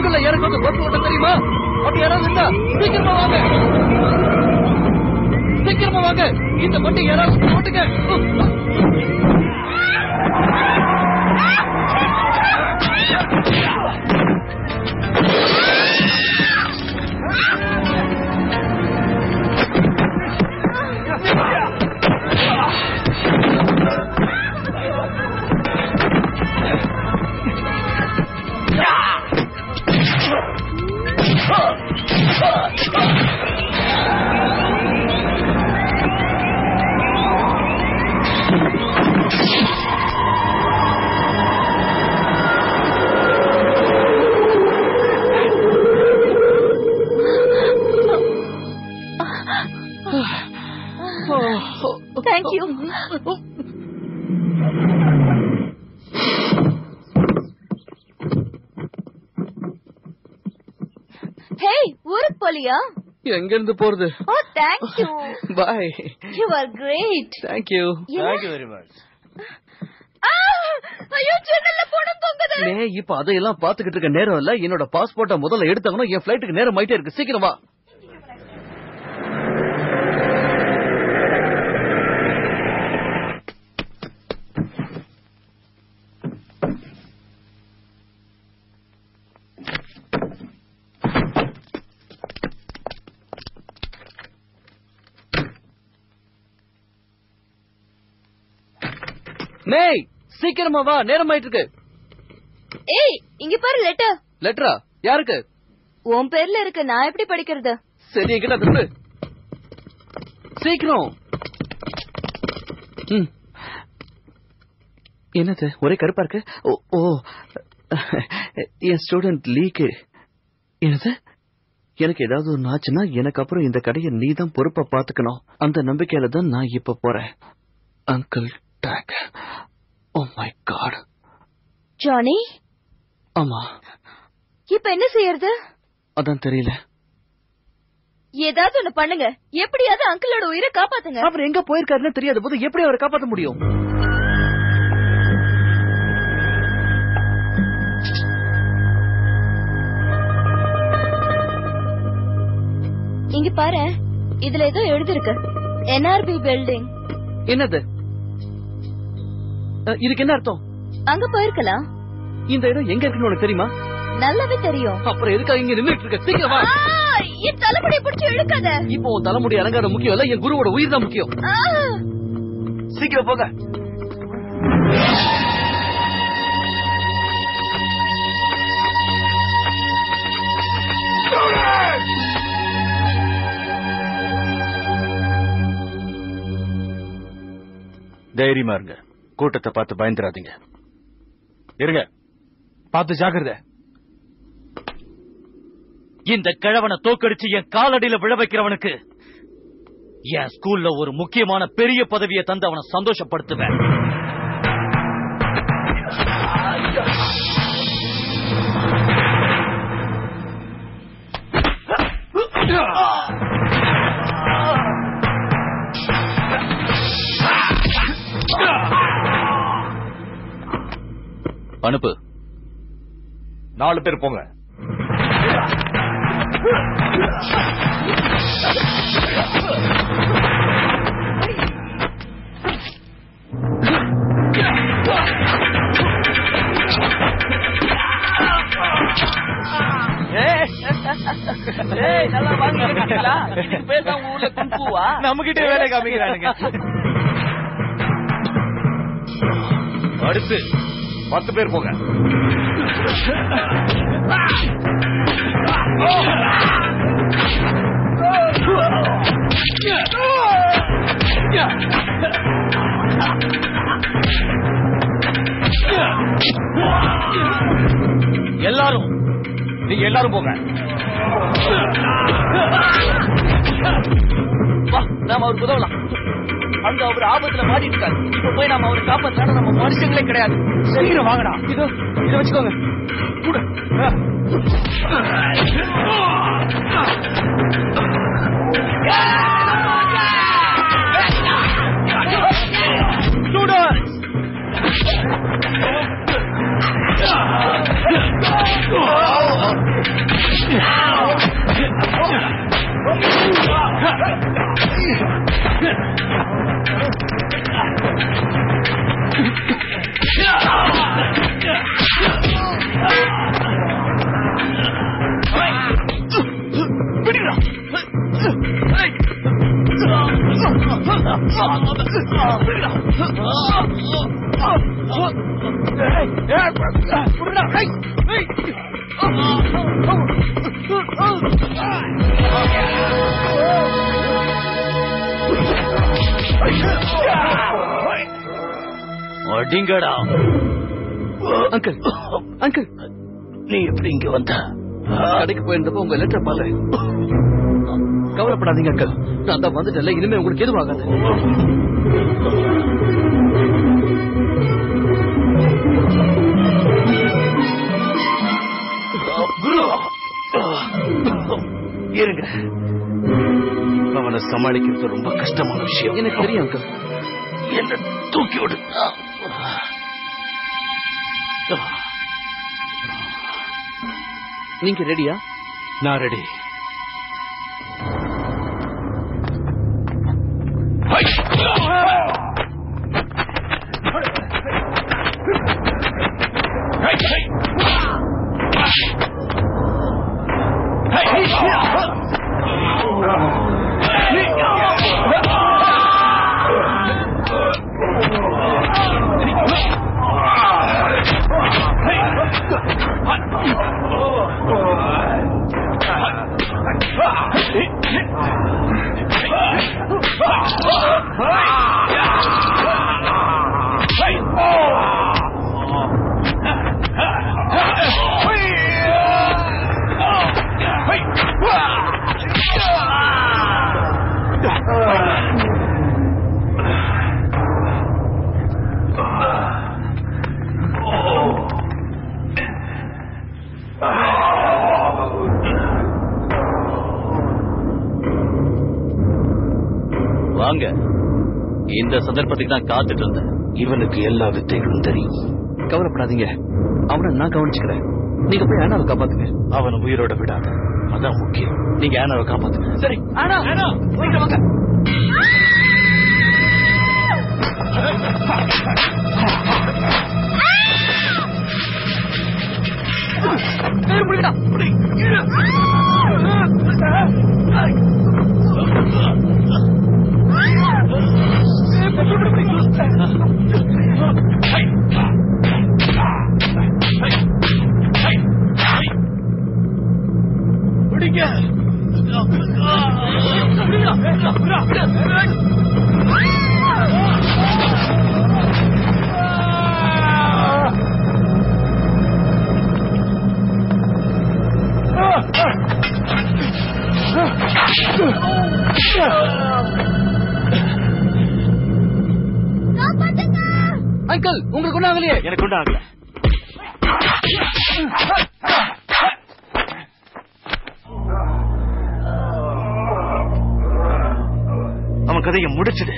சிக்னல்ல எனக்கு வந்து பஸ் ஓட்ட தெரியுமா? அப்படி யாராவது இருந்தா சீக்கிரமா வாங்க, சீக்கிரமா வாங்க. இந்த வண்டி யாராவது ஓட்டுங்க. Thank you. Hey, ஊருக்கு போலியா? எங்க இருந்து போறது? Oh, thank you. Bye. You are great. Thank you. Thank you very much. ஐயோ, ஜன்னல்ல போடும் தொங்குது. இப்ப அதையெல்லாம் பாத்துக்கிட்டு இருக்க நேரம் இல்ல. என்னோட பாஸ்போர்ட்ட முதல்ல எடுத்தாங்கன்னு என் பிளைட்டுக்கு நேரம் ஆயிட்டே இருக்கு. சீக்கிரம் வா. மேய், சீக்கிரமா வா, நேரம் ஆயிட்டு இருக்கு. ஏய், இங்க பாரு லெட்டர். லெட்டரா? யாருக்கு? உன் பேர்ல இருக்கு, நான் எப்படி படிக்கிறது? சரி, என்கிட்ட திருடு. சீக்கிரம். என்னது ஒரே கருப்பா இருக்கு? ஓ, என் ஸ்டூடெண்ட் லீக்கு. என்னது? எனக்கு ஏதாவது ஒன்று ஆச்சுன்னா எனக்கு அப்புறம் இந்த கடையை நீ தான் பொறுப்பா பாத்துக்கணும். அந்த நம்பிக்கையில தான் நான் இப்ப போறேன். Uncle take. Oh my God. Johnny? ஆமா. இப்ப என்ன செய்யறது? அதான் தெரியல. ஏதாவது ஒண்ணு பண்ணுங்க. எப்படியாவது அங்கிளோட உயிரை காப்பாத்துங்க. அவர் எங்க போயிருக்காருன்னு தெரியாத போது எப்படி அவரை காப்பாற்ற முடியும்? இங்க பாரு, இதுல ஏதோ எழுதிருக்கு. NRB building. என்னது? இதுக்கு என்ன அர்த்தம்? அங்க போயிருக்கலாம். இந்த இடம் எங்க இருக்குன்னு உனக்கு தெரியுமா? நல்லாவே தெரியும். அப்புறம் எதுக்காக இங்க நின்னுட்டு இருக்க? சீக்கிரம் வா. என் தலைமுடியை பிடிச்சி இழுக்காத. இப்போ உன் தலைமுடி அலங்காரம் முக்கியம் இல்ல, என் குருவோட உயிர் தான் முக்கியம். சீக்கிரம் போக. தைரியமா இருங்க. கூட்டத்தை பார்த்து பயந்துராதீங்க. இருங்க, பார்த்து ஜாக்கிரதை. இந்த கிழவனை தோக்கடிச்சு என் காலடியில விழ வைக்கிறவனுக்கு என் ஸ்கூல்ல ஒரு முக்கியமான பெரிய பதவியை தந்து அவனை சந்தோஷப்படுத்துவேன். அனுப்பு. 4 பேர் போங்க. நல்லா வாங்கிட்டீங்களா? இதுக்கு பேர் தான் ஊர்ல கும்புவா? நம்ம கிட்டே வேலை காமிக்கிறானுங்க. அடுத்து 10 பேர் போங்க. எல்லாரும் நீங்க எல்லாரும் போங்க. நாம அவருக்கு உதவலாம். அங்க அவர் ஆபத்துல மாட்டிட்டு இருக்காரு. இப்ப போய் நாம அவரை காப்பாற்றான நம்ம மனுஷங்களே கிடையாது. சீக்கிரம் வாங்கடா. இதை வச்சுக்கோங்க. கூட அடிங்கடா. அங்கிள் அங்கிள், நீ எப்படி இங்க வந்த? கடைக்கு போயிருந்தப்ப உங்க லெட்டர் பார்த்தேன். கவலைப்படாதீங்க அங்கிள், நான் தான் வந்துட்டேன்ல, இனிமே உங்களுக்கு எதுவும் ஆகாது. இருங்க, அவனை சமாளிக்கிறது ரொம்ப கஷ்டமான விஷயம். எனக்கு தெரியும் அங்கிள். என்ன தூக்கி விடு. நீங்க ரெடியா? நான் ரெடி. வாங்க, இந்த சந்தர்ப்பத்துக்கு தான் காத்துட்டு இருந்தேன். இவனுக்கு எல்லா வித்தைகளும் தெரியும். கவலைப்படாதீங்க, அவனை நான் கவனிச்சுக்கிறேன். நீங்க போய் ஆனாவை காப்பாத்துங்க. அவனை உயிரோட விடாத, அதான் முக்கியம். நீங்க ஆனாவை காப்பாத்துங்க. சரி, ஆனா வாங்க. அங்கிள், உங்களுக்கு ஒன்றும் ஆகலையே? எனக்கு ஒன்றும் ஆகல. அவன் கதையை முடிச்சிடு.